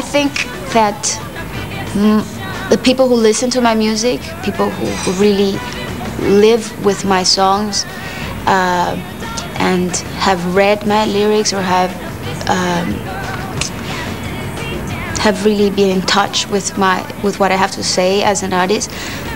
I think that the people who listen to my music, people who really live with my songs and have read my lyrics or have really been in touch with what I have to say as an artist,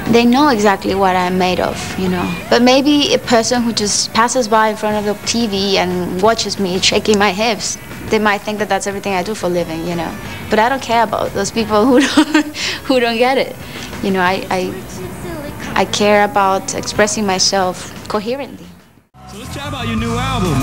they know exactly what I'm made of, you know. But maybe a person who just passes by in front of the TV and watches me shaking my hips, they might think that that's everything I do for a living, you know. But I don't care about those people who don't get it. You know, I care about expressing myself coherently. So let's chat about your new album.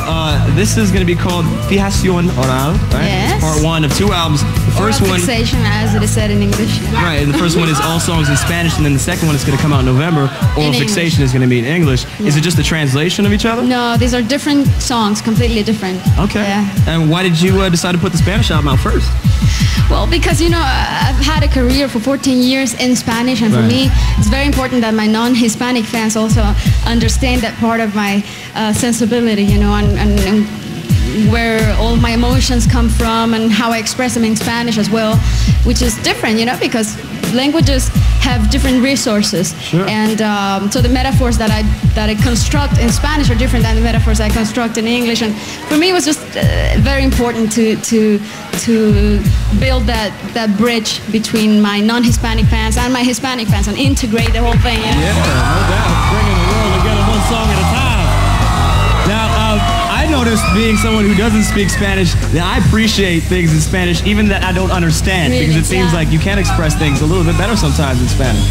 This is going to be called Fijación Oral, right? Yes. Part one of 2 albums. The first one, fixation, as it is said in English. right? And the first one is all songs in Spanish, and then the second one is going to come out in November. Oral Fixation is going to be in English. Yeah. Is it just a translation of each other? No, these are different songs, completely different. Okay. Yeah. And why did you decide to put the Spanish album out first? Well, because, you know, I've had a career for 14 years in Spanish, and for me, it's very important that my non-Hispanic fans also understand that part of my sensibility, you know, and where all my emotions come from and how I express them in Spanish as well, which is different, you know, because languages have different resources. Sure. And so the metaphors that I construct in Spanish are different than the metaphors I construct in English. And for me, it was just very important to build that bridge between my non-Hispanic fans and my Hispanic fans and integrate the whole thing. You know? Yeah, no doubt. Bringing the world together one song at a time. Now, I noticed, being someone who doesn't speak Spanish, that I appreciate things in Spanish even that I don't understand, Really? because it seems like you can express things a little bit better sometimes in Spanish.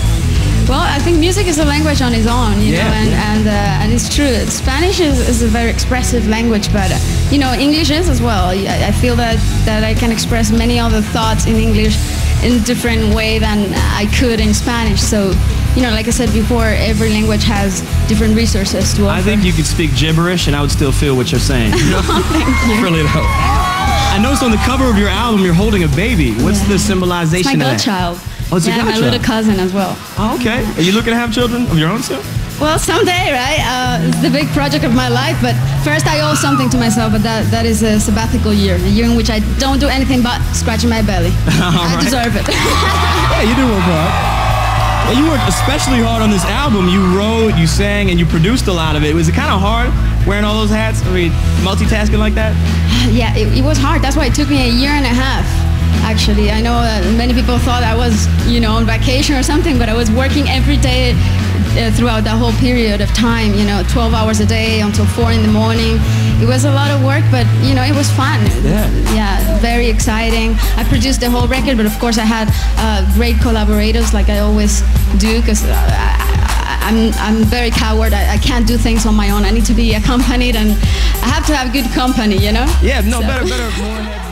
Well, I think music is a language on its own, you know, and it's true. Spanish is a very expressive language, but you know, English is as well. I feel that I can express many other thoughts in English in a different way than I could in Spanish. So, you know, like I said before, every language has different resources to offer. I think you could speak gibberish and I would still feel what you're saying. You know? Thank you. Really though. I noticed on the cover of your album you're holding a baby. What's the symbolization It's my of that? godchild. Oh, it's a my godchild. little cousin as well. Oh, okay. Are you looking to have children of your own soon? Well, someday, right? It's the big project of my life, but first I owe something to myself, but that is a sabbatical year, a year in which I don't do anything but scratching my belly. I deserve it. Yeah, you do work hard. And you worked especially hard on this album. You wrote, you sang, and you produced a lot of it. Was it kind of hard wearing all those hats? I mean, multitasking like that? Yeah, it was hard. That's why it took me a year and a half. Actually, I know that many people thought I was, you know, on vacation or something, but I was working every day throughout that whole period of time, you know, 12 hours a day until 4 in the morning. It was a lot of work, but, you know, it was fun. Yeah, very exciting. I produced the whole record, but of course I had great collaborators, like I always do, because I'm very coward. I can't do things on my own. I need to be accompanied, and I have to have good company, you know? Yeah, no, better, more heads.